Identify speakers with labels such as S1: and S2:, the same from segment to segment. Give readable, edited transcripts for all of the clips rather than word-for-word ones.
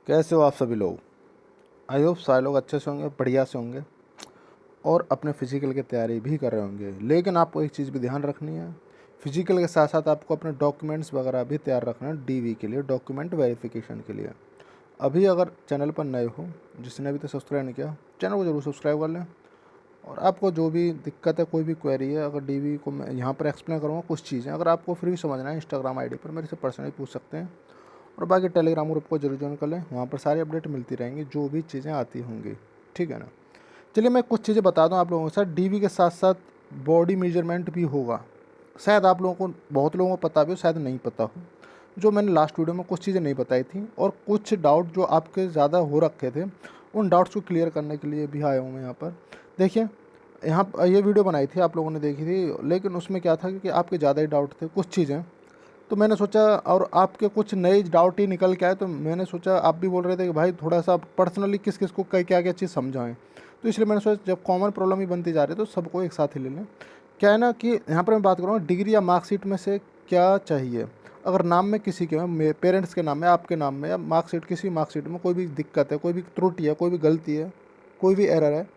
S1: कैसे हो आप सभी लोग। आई होप सारे लोग अच्छे से होंगे, बढ़िया से होंगे और अपने फिजिकल की तैयारी भी कर रहे होंगे। लेकिन आपको एक चीज़ भी ध्यान रखनी है, फिजिकल के साथ साथ आपको अपने डॉक्यूमेंट्स वगैरह भी तैयार रखना है डीवी के लिए, डॉक्यूमेंट वेरिफिकेशन के लिए। अभी अगर चैनल पर नए हो, जिसने अभी तक सब्सक्राइब नहीं किया, चैनल को जरूर सब्सक्राइब कर लें। और आपको जो भी दिक्कत है, कोई भी क्वेरी है, अगर डीवी को मैं यहाँ पर एक्सप्लेन करूँगा कुछ चीज़ें, अगर आपको फिर भी समझना है इंस्टाग्राम आईडी पर मेरे से पर्सनली पूछ सकते हैं। और बाकी टेलीग्राम ग्रुप को जरूर ज्वाइन कर लें, वहाँ पर सारी अपडेट मिलती रहेंगी जो भी चीज़ें आती होंगी। ठीक है ना। चलिए मैं कुछ चीज़ें बता दूँ आप लोगों के साथ। डीवी के साथ साथ बॉडी मेजरमेंट भी होगा। शायद आप लोगों को, बहुत लोगों को पता भी हो, शायद नहीं पता हो। जो मैंने लास्ट वीडियो में कुछ चीज़ें नहीं बताई थी और कुछ डाउट जो आपके ज़्यादा हो रखे थे, उन डाउट्स को क्लियर करने के लिए भी आया हूँ मैं यहाँ पर। देखिए, यहाँ ये वीडियो बनाई थी, आप लोगों ने देखी थी, लेकिन उसमें क्या था कि आपके ज़्यादा ही डाउट थे कुछ चीज़ें। तो मैंने सोचा, और आपके कुछ नए डाउट ही निकल के आए, तो मैंने सोचा, आप भी बोल रहे थे कि भाई थोड़ा सा पर्सनली किस किस को क्या क्या चीज़ समझाएं, तो इसलिए मैंने सोचा जब कॉमन प्रॉब्लम ही बनती जा रही है तो सबको एक साथ ही ले लें। क्या है ना कि यहाँ पर मैं बात करूँगा डिग्री या मार्कशीट में से क्या चाहिए। अगर नाम में किसी के में, पेरेंट्स के नाम में, आपके नाम में, या मार्कशीट, किसी मार्कशीट में कोई भी दिक्कत है, कोई भी त्रुटि है, कोई भी गलती है, कोई भी एरर है,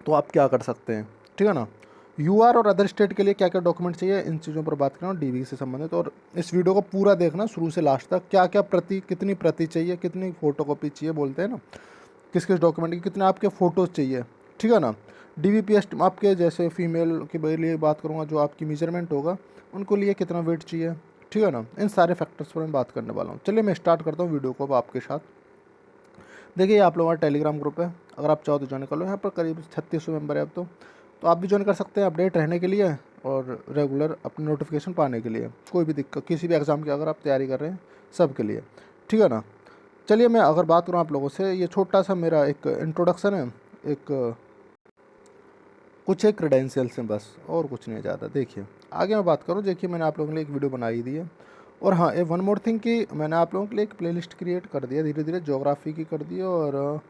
S1: तो आप क्या कर सकते हैं। ठीक है ना। यूआर और अदर स्टेट के लिए क्या क्या डॉक्यूमेंट चाहिए, इन चीज़ों पर बात करना डीवी से संबंधित। और इस वीडियो को पूरा देखना शुरू से लास्ट तक, क्या क्या प्रति, कितनी प्रति चाहिए, कितनी फोटोकॉपी चाहिए, बोलते हैं ना, किस किस डॉक्यूमेंट की कितने आपके फ़ोटोज़ चाहिए। ठीक है ना। डीवीपीएस आपके जैसे फीमेल के लिए बात करूँगा, जो आपकी मेजरमेंट होगा उनको लिए कितना वेट चाहिए। ठीक है ना। इन सारे फैक्टर्स पर मैं बात करने वाला हूँ। चलिए मैं स्टार्ट करता हूँ वीडियो को अब आपके साथ। देखिए, आप लोगों का टेलीग्राम ग्रुप है, अगर आप चाहो तो ज्वाइन कर लो। यहाँ पर करीब 3600 मेंबर है अब तो आप भी ज्वाइन कर सकते हैं अपडेट रहने के लिए और रेगुलर अपनी नोटिफिकेशन पाने के लिए। कोई भी दिक्कत, किसी भी एग्ज़ाम की अगर आप तैयारी कर रहे हैं, सब के लिए। ठीक है ना। चलिए मैं अगर बात करूँ आप लोगों से, ये छोटा सा मेरा एक इंट्रोडक्शन है, एक कुछ एक क्रेडेंशियल्स हैं बस, और कुछ नहीं ज़्यादा। देखिए आगे मैं बात करूँ, देखिए मैंने आप लोगों के लिए एक वीडियो बनाई दी है। और हाँ, ए वन मोर थिंग कि मैंने आप लोगों के लिए एक प्लेलिस्ट क्रिएट कर दिया, धीरे धीरे ज्योग्राफी की कर दी है, और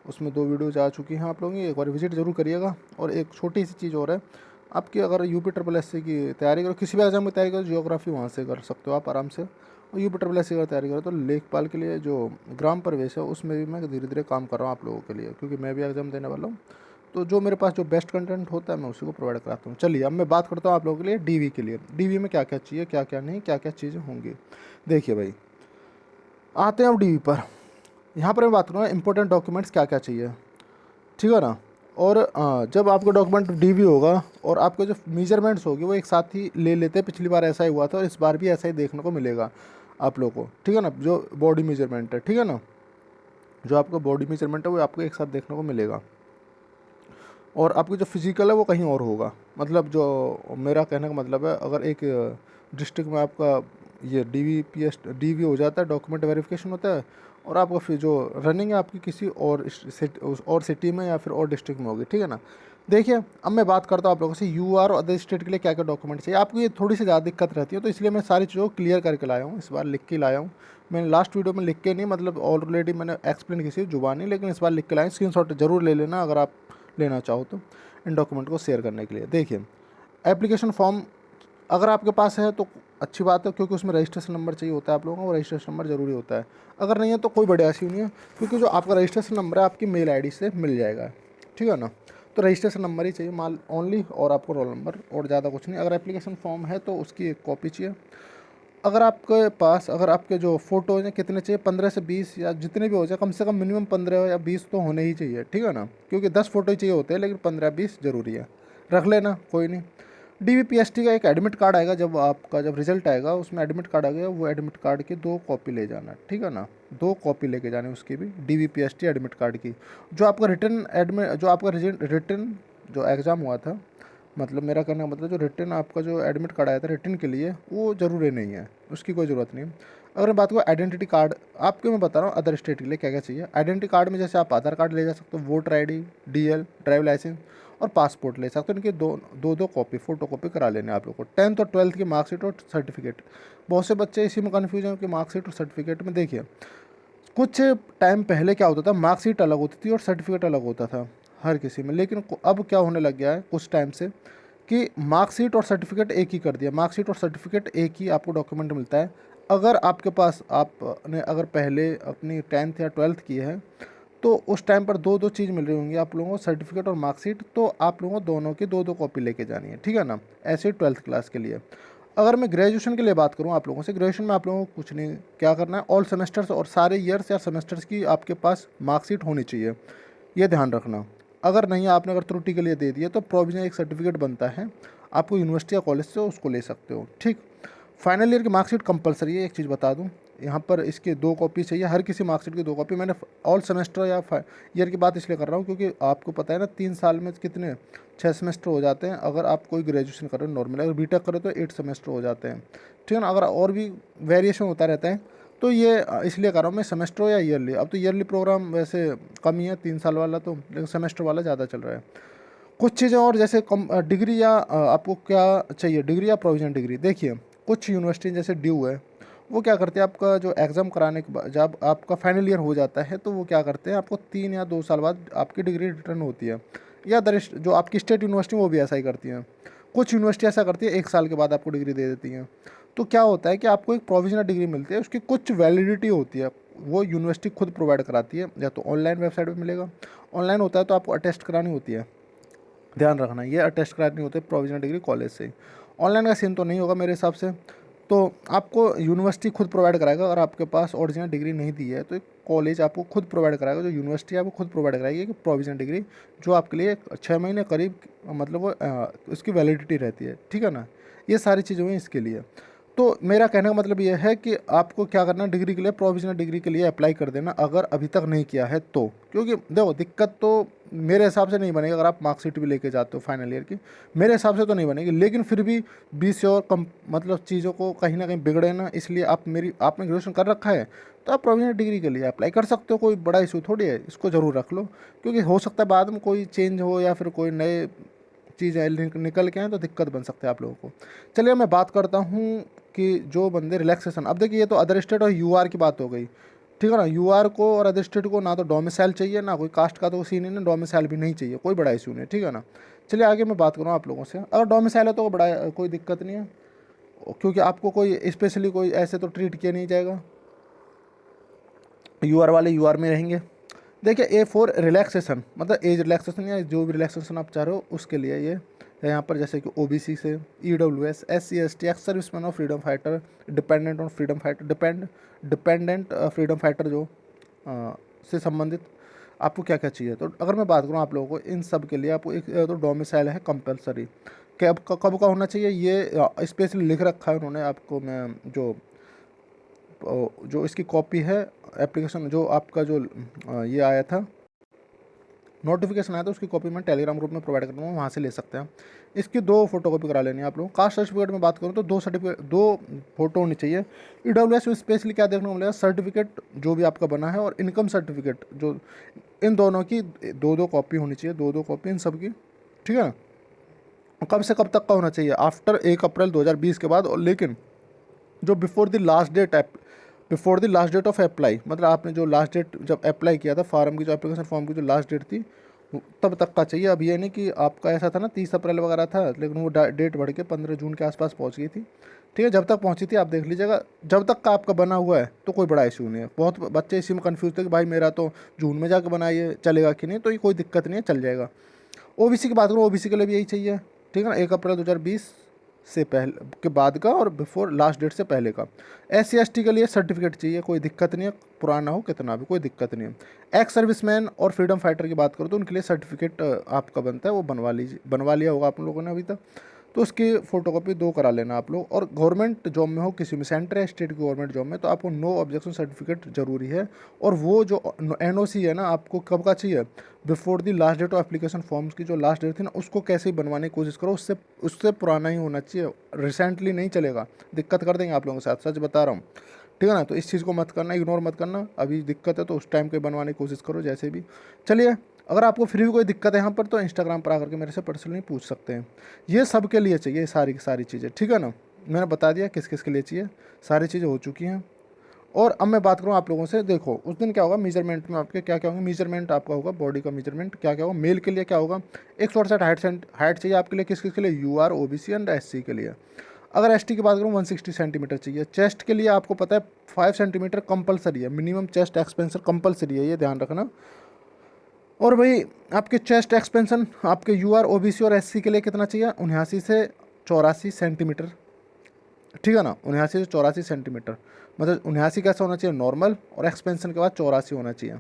S1: उसमें 2 वीडियोज आ चुकी हैं। आप लोगों की एक बार विजिट ज़रूर करिएगा। और एक छोटी सी चीज़ और है, आपकी अगर यूपी ट्रिपल एस सी की तैयारी करो, किसी भी एग्जाम की तैयारी करो, जियोग्राफी वहाँ से कर सकते हो आप आराम से। और यूपी ट्रिपल एस सी की तैयारी करो तो लेखपाल के लिए जो ग्राम प्रवेश है, उसमें भी मैं धीरे धीरे काम कर रहा हूँ आप लोगों के लिए, क्योंकि मैं भी एग्ज़ाम देने वाला हूँ। तो जो मेरे पास जो बेस्ट कंटेंट होता है मैं उसी को प्रोवाइड कराता हूँ। चलिए अब मैं बात करता हूँ आप लोगों के लिए डीवी के लिए। डीवी में क्या क्या चाहिए, क्या क्या नहीं, क्या क्या चीज़ें होंगी। देखिए भाई, आते हैं अब डीवी पर। यहाँ पर मैं बात करूँगा इंपॉर्टेंट डॉक्यूमेंट्स क्या क्या चाहिए। ठीक है ना। और जब आपका डॉक्यूमेंट डीवी होगा और आपके जो मेजरमेंट्स होगी वो एक साथ ही ले लेते हैं। पिछली बार ऐसा ही हुआ था और इस बार भी ऐसा ही देखने को मिलेगा आप लोगों को। ठीक है ना। जो बॉडी मेजरमेंट है, ठीक है ना, जो आपका बॉडी मेजरमेंट है वो आपको एक साथ देखने को मिलेगा। और आपकी जो फिजिकल है वो कहीं और होगा। मतलब जो मेरा कहने का मतलब है, अगर एक डिस्ट्रिक्ट में आपका ये डीवी हो जाता है, डॉक्यूमेंट वेरिफिकेशन होता है, और आपका फिर जो रनिंग है आपकी किसी और सिटी में या फिर और डिस्ट्रिक्ट में होगी। ठीक है ना। देखिए अब मैं बात करता हूँ आप लोगों से यूआर और अदर स्टेट के लिए क्या क्या डॉक्यूमेंट चाहिए। आपको ये थोड़ी सी ज़्यादा दिक्कत रहती है, तो इसलिए मैं सारी चीज़ों को क्लियर करके लाया हूँ, इस बार लिख के लाया हूँ। मैंने लास्ट वीडियो में लिख के नहीं, मतलब ऑलरेडी मैंने एक्सप्लेन की थी जुबानी, लेकिन इस बार लिख के लाए। स्क्रीनशॉट जरूर ले लेना अगर आप लेना चाहो तो, इन डॉक्यूमेंट को शेयर करने के लिए। देखिए, एप्लीकेशन फॉर्म अगर आपके पास है तो अच्छी बात है, क्योंकि उसमें रजिस्ट्रेशन नंबर चाहिए होता है आप लोगों को, रजिस्ट्रेशन नंबर ज़रूरी होता है। अगर नहीं है तो कोई बड़ी ऐसी नहीं है, क्योंकि जो आपका रजिस्ट्रेशन नंबर है आपकी मेल आईडी से मिल जाएगा। ठीक है ना। तो रजिस्ट्रेशन नंबर ही चाहिए माल ओनली, और आपको रोल नंबर, और ज़्यादा कुछ नहीं। अगर एप्लीकेशन फॉर्म है तो उसकी एक कॉपी चाहिए। अगर आपके पास, अगर आपके जो फ़ोटोज़ हैं कितने चाहिए, 15 से 20 या जितने भी हो जाए, कम से कम मिनिमम 15 या 20 तो होने ही चाहिए। ठीक है ना। क्योंकि 10 फ़ोटो ही चाहिए होते हैं, लेकिन 15-20 ज़रूरी है। रख लेना, कोई नहीं। डीवीपीएसटी का एक एडमिट कार्ड आएगा, जब रिजल्ट आएगा उसमें एडमिट कार्ड आ गया, वो एडमिट कार्ड की 2 कॉपी ले जाना। ठीक है ना। 2 कॉपी लेके जानी उसकी भी, डीवीपीएसटी एडमिट कार्ड की। जो आपका रिटर्न जो एग्ज़ाम हुआ था, मतलब मेरा कहने का मतलब जो रिटर्न आपका जो एडमिट कार्ड आया था रिटर्न के लिए, वो ज़रूरी नहीं है, उसकी कोई ज़रूरत नहीं है। अगर मैं बात करूँ आइडेंटिटी कार्ड, आपको मैं बता रहा हूँ अदर स्टेट के लिए क्या क्या चाहिए। आइडेंटिटी कार्ड में जैसे आप आधार कार्ड ले जा सकते हो, voter ID, DL, driving licence और पासपोर्ट ले सकते हो। इनकी दो कॉपी, फोटो कॉपी करा लेने आप लोग को। 10th और 12th की मार्कशीट और सर्टिफिकेट। बहुत से बच्चे इसी में कन्फ्यूजन है कि मार्कशीट और सर्टिफिकेट में, देखिए कुछ टाइम पहले क्या होता था, मार्कशीट अलग होती थी और सर्टिफिकेट अलग होता था हर किसी में। लेकिन अब क्या होने लग गया है कुछ टाइम से, कि मार्कशीट और सर्टिफिकेट एक ही कर दिया। मार्कशीट और सर्टिफिकेट एक ही आपको डॉक्यूमेंट मिलता है। अगर आपके पास आपने अगर पहले अपनी 10th या 12th की है तो उस टाइम पर दो दो चीज़ मिल रही होंगी आप लोगों को, सर्टिफिकेट और मार्कशीट, तो आप लोगों को दोनों की दो दो कॉपी लेके जानी है, ठीक है ना। ऐसे 12th क्लास के लिए। अगर मैं ग्रेजुएशन के लिए बात करूँ आप लोगों से, ग्रेजुएशन में आप लोगों को कुछ नहीं क्या करना है, ऑल सेमेस्टर्स और सारे ईयर्स या सेमेस्टर्स की आपके पास मार्कशीट होनी चाहिए, ये ध्यान रखना। अगर नहीं आपने अगर त्रुटि के लिए दे दिया तो प्रोविजनल एक सर्टिफिकेट बनता है, आपको यूनिवर्सिटी या कॉलेज से उसको ले सकते हो, ठीक। फाइनल ईयर की मार्कशीट कंपलसरी है, एक चीज़ बता दूं, यहाँ पर इसके 2 कॉपी चाहिए, हर किसी मार्कशीट की 2 कॉपी। मैंने ऑल सेमेस्टर या ईयर की बात इसलिए कर रहा हूँ क्योंकि आपको पता है ना 3 साल में कितने 6 सेमेस्टर हो जाते हैं, अगर आप कोई ग्रेजुएशन कर रहे हो नॉर्मल, अगर बीटेक करो तो 8 सेमेस्टर हो जाते हैं, ठीक है ना। अगर और भी वेरिएशन होता रहता है तो ये इसलिए कर रहा हूँ मैं, सेमेस्टर हो या ईयरली। अब तो ईयरली प्रोग्राम वैसे कम ही है 3 साल वाला तो, लेकिन सेमेस्टर वाला ज़्यादा चल रहा है। कुछ चीज़ें और जैसे कम डिग्री या आपको क्या चाहिए, डिग्री या प्रोविजनल डिग्री। देखिए कुछ यूनिवर्सिटी जैसे ड्यू है, वो क्या करते हैं, आपका जो एग्ज़ाम कराने के बाद जब आपका फाइनल ईयर हो जाता है तो वो क्या करते हैं, आपको 3 या 2 साल बाद आपकी डिग्री रिटर्न होती है, या जो आपकी स्टेट यूनिवर्सिटी वो भी ऐसा ही करती हैं। कुछ यूनिवर्सिटी ऐसा करती है 1 साल के बाद आपको डिग्री दे देती हैं। तो क्या होता है कि आपको एक प्रोविजनल डिग्री मिलती है, उसकी कुछ वैलिडिटी होती है, वो यूनिवर्सिटी खुद प्रोवाइड कराती है, या तो ऑनलाइन वेबसाइट पर मिलेगा, ऑनलाइन होता है तो आपको अटेस्ट करानी होती है, ध्यान रखना, ये अटेस्ट करानी होती है प्रोविजनल डिग्री कॉलेज से। ऑनलाइन का सीन तो नहीं होगा मेरे हिसाब से, तो आपको यूनिवर्सिटी खुद प्रोवाइड कराएगा। अगर आपके पास ओरिजिनल डिग्री नहीं दी है तो एक कॉलेज आपको खुद प्रोवाइड कराएगा, जो यूनिवर्सिटी है आपको खुद प्रोवाइड कराएगी कि प्रोविजनल डिग्री, जो आपके लिए 6 महीने करीब मतलब वो उसकी वैलिडिटी रहती है, ठीक है ना। ये सारी चीज़ें हुई इसके लिए। तो मेरा कहने का मतलब ये है कि आपको क्या करना है, डिग्री के लिए, प्रोविजनल डिग्री के लिए अप्लाई कर देना अगर अभी तक नहीं किया है तो, क्योंकि देखो दिक्कत तो मेरे हिसाब से नहीं बनेगी अगर आप मार्कशीट भी लेके जाते हो फाइनल ईयर की, मेरे हिसाब से तो नहीं बनेगी, लेकिन फिर भी बी श्योर कम मतलब चीज़ों को कहीं ना कहीं बिगड़े ना, इसलिए आपने ग्रेजुएशन कर रखा है तो आप प्रोविजनल डिग्री के लिए अप्लाई कर सकते हो, कोई बड़ा इशू थोड़ी है, इसको ज़रूर रख लो, क्योंकि हो सकता है बाद में कोई चेंज हो या फिर कोई नए चीज़ें निकल के आएँ तो दिक्कत बन सकते हैं आप लोगों को। चलिए मैं बात करता हूँ कि जो बंदे रिलैक्सेशन, अब देखिए ये तो अदर स्टेट और यूआर की बात हो गई, ठीक है ना। यूआर को और अदर स्टेट को ना तो डोमिसाइल चाहिए, ना कोई कास्ट का तो सीन है, ना डोमिसाइल भी नहीं चाहिए, कोई बड़ा इशू नहीं, ठीक है ना। चलिए आगे मैं बात करूँ आप लोगों से, अगर डोमिसाइल है तो बड़ा कोई दिक्कत नहीं है, क्योंकि आपको कोई स्पेशली कोई ऐसे तो ट्रीट किया नहीं जाएगा, यूआर वाले यूआर में रहेंगे। देखिए ए फॉर रिलैक्सेशन, मतलब एज रिलैक्सेशन या जो भी रिलैक्सेशन आप चाह रहे हो उसके लिए ये है यहाँ पर, जैसे कि ओबीसी से, EWS, SC ST, ex serviceman और freedom fighter, dependent on freedom fighter, dependent freedom fighter जो से संबंधित आपको क्या क्या चाहिए। तो अगर मैं बात करूँ आप लोगों को इन सब के लिए आपको एक तो डोमिसाइल है कंपलसरी, कब का होना चाहिए, ये स्पेशली लिख रखा है उन्होंने आपको, मैं जो इसकी कॉपी है एप्लीकेशन जो आपका जो ये आया था नोटिफिकेशन आया था उसकी कॉपी मैं टेलीग्राम ग्रुप में प्रोवाइड कर दूँगा, वहाँ से ले सकते हैं। इसकी 2 फोटोकॉपी करा लेनी है आप लोगों को। कास्ट सर्टिफिकेट में बात करूँ तो 2 सर्टिफिकेट 2 फोटो होनी चाहिए। ईडब्ल्यूएस में स्पेशली क्या देखने को मिलेगा, सर्टिफिकेट जो भी आपका बना है और इनकम सर्टिफिकेट, जो इन दोनों की 2-2 कॉपी होनी चाहिए, 2-2 कॉपी इन सब की, ठीक है। कब से कब तक का होना चाहिए, आफ्टर 1 अप्रैल 2020 के बाद, और लेकिन जो before the last date of apply, मतलब आपने जो लास्ट डेट जब अप्लाई किया था फॉर्म की, जो एप्लीकेशन फॉर्म की जो लास्ट डेट थी तब तक का चाहिए। अब ये नहीं कि आपका ऐसा था ना 30 अप्रैल वगैरह था, लेकिन वो डेट बढ़ के 15 जून के आसपास पहुंच गई थी, ठीक है। जब तक पहुंची थी आप देख लीजिएगा, जब तक का आपका बना हुआ है तो कोई बड़ा इशू नहीं है। बहुत बच्चे इसी में कन्फ्यूज थे कि भाई मेरा तो जून में जाकर बनाइए चलेगा कि नहीं, तो ये कोई दिक्कत नहीं है, चल जाएगा। ओबीसी की बात करूँ, ओबीसी के लिए भी यही चाहिए, ठीक है ना, 1 अप्रैल 2020 से पहले के बाद का और बिफोर लास्ट डेट से पहले का। एससी एसटी के लिए सर्टिफिकेट चाहिए, कोई दिक्कत नहीं है, पुराना हो कितना भी कोई दिक्कत नहीं है। एक्स सर्विसमैन और फ्रीडम फाइटर की बात करो तो उनके लिए सर्टिफिकेट आपका बनता है, वो बनवा लिया होगा आप लोगों ने अभी तक, तो उसकी फ़ोटोकॉपी 2 करा लेना आप लोग। और गवर्नमेंट जॉब में हो किसी में, सेंटर या स्टेट की गवर्नमेंट जॉब में, तो आपको नो ऑब्जेक्शन सर्टिफिकेट जरूरी है। और वो जो एनओसी है ना, आपको कब का चाहिए, before the last date of application forms की जो लास्ट डेट थी ना, उसको कैसे ही बनवाने की कोशिश करो, उससे उससे पुराना ही होना चाहिए, रिसेंटली नहीं चलेगा, दिक्कत कर देंगे आप लोगों के साथ, सच बता रहा हूँ, ठीक है ना। तो इस चीज़ को मत करना, इग्नोर मत करना, अभी दिक्कत है तो उस टाइम के बनवाने की कोशिश करो जैसे भी। चलिए अगर आपको फिर भी कोई दिक्कत है यहाँ पर तो इंस्टाग्राम पर आकर के मेरे से पर्सनली पूछ सकते हैं। ये सब के लिए चाहिए सारी की सारी चीज़ें, ठीक है ना। मैंने बता दिया किस किस के लिए चाहिए, सारी चीज़ें हो चुकी हैं। और अब मैं बात करूँ आप लोगों से, देखो उस दिन क्या होगा मेजरमेंट में, आपके क्या क्या होंगे मेजरमेंट, आपका होगा बॉडी का मेजरमेंट, क्या क्या होगा मेल के लिए क्या होगा, 168 हाइट चाहिए आपके लिए, किस किस के लिए, यूआर, ओबीसी एंड एससी के लिए। अगर एसटी की बात करूँ 160 सेंटीमीटर चाहिए। चेस्ट के लिए आपको पता है 5 सेंटीमीटर कंपलसरी है, मिनिमम चेस्ट एक्सपेंशन कंपलसरी है, ये ध्यान रखना। और भाई आपके चेस्ट एक्सपेंशन आपके यूआर ओबीसी और एससी के लिए कितना चाहिए, 79 से 84 सेंटीमीटर, ठीक है ना, 79 से 84 सेंटीमीटर। मतलब 79 कैसा होना चाहिए, नॉर्मल, और एक्सपेंशन के बाद 84 होना चाहिए।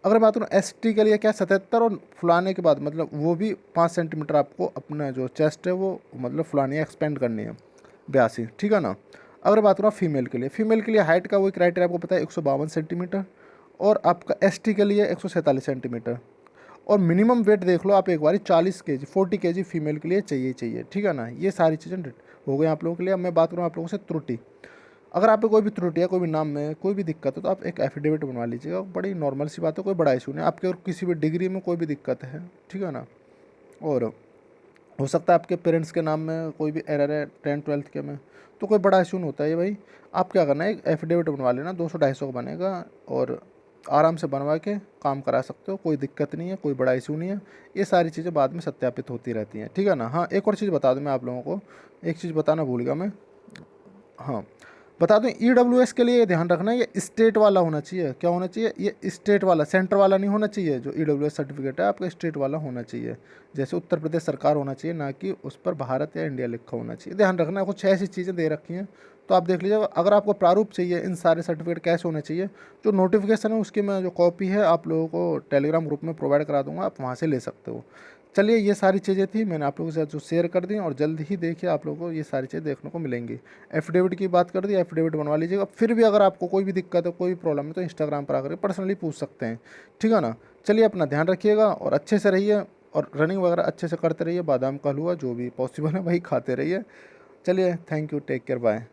S1: अगर बात करूँ एसटी के लिए क्या 77 और फुलाने के बाद मतलब वो भी 5 सेंटीमीटर आपको अपना जो चेस्ट है वो मतलब फुलानी है, एक्सपेंड करनी है, 82, ठीक है ना। अगर बात करूँ फीमेल के लिए, फीमेल के लिए हाइट का वही क्राइटेरिया आपको पता है 152 सेंटीमीटर, और आपका एसटी के लिए 147 सेंटीमीटर। और मिनिमम वेट देख लो आप एक बार, 40 केजी 40 केजी फीमेल के लिए चाहिए चाहिए, ठीक है ना। ये सारी चीज़ें हो गई आप लोगों के लिए। अब मैं बात करूँ आप लोगों से त्रुटि। अगर आप पे कोई भी त्रुटि है, कोई भी नाम में कोई भी दिक्कत है, तो आप एक एफिडेविट बनवा लीजिएगा, बड़ी नॉर्मल सी बात है, कोई बड़ा इशू नहीं। आपके और किसी भी डिग्री में कोई भी दिक्कत है, ठीक है ना, और हो सकता है आपके पेरेंट्स के नाम में कोई भी एरर है 10th-12th के में, तो कोई बड़ा इशू नहीं होता है भाई। आप क्या करना है, एक एफिडेविट बनवा लेना, 200-250 का बनेगा, और आराम से बनवा के काम करा सकते हो, कोई दिक्कत नहीं है, कोई बड़ा इशू नहीं है। ये सारी चीज़ें बाद में सत्यापित होती रहती हैं, ठीक है ना। हाँ, एक और चीज़ बता दूँ मैं आप लोगों को, एक चीज़ बताना भूल गया मैं, हाँ बता दूं, ईडब्ल्यूएस के लिए ध्यान रखना, ये स्टेट वाला होना चाहिए। क्या होना चाहिए, ये स्टेट वाला, सेंटर वाला नहीं होना चाहिए। जो ईडब्ल्यूएस सर्टिफिकेट है आपका स्टेट वाला होना चाहिए, जैसे उत्तर प्रदेश सरकार होना चाहिए, ना कि उस पर भारत या इंडिया लिखा होना चाहिए। ध्यान रखना, कुछ ऐसी चीज़ें दे रखी हैं, तो आप देख लीजिए। अगर आपको प्रारूप चाहिए इन सारे सर्टिफिकेट कैसे होने चाहिए, जो नोटिफिकेशन है उसकी मैं जो कॉपी है आप लोगों को टेलीग्राम ग्रुप में प्रोवाइड करा दूंगा, आप वहाँ से ले सकते हो। चलिए, ये सारी चीज़ें थी, मैंने आप लोगों के साथ जो शेयर कर दी, और जल्द ही देखिए आप लोगों को ये सारी चीज़ें देखने को मिलेंगी। एफिडेविट की बात कर दी, एफिडेविट बनवा लीजिएगा। फिर भी अगर आपको कोई भी दिक्कत है, कोई भी प्रॉब्लम है, तो इंस्टाग्राम पर आकर पर्सनली पूछ सकते हैं, ठीक है ना। चलिए, अपना ध्यान रखिएगा और अच्छे से रहिए, और रनिंग वगैरह अच्छे से करते रहिए, बादाम का हलवा जो भी पॉसिबल है वही खाते रहिए। चलिए, thank you, take care, bye.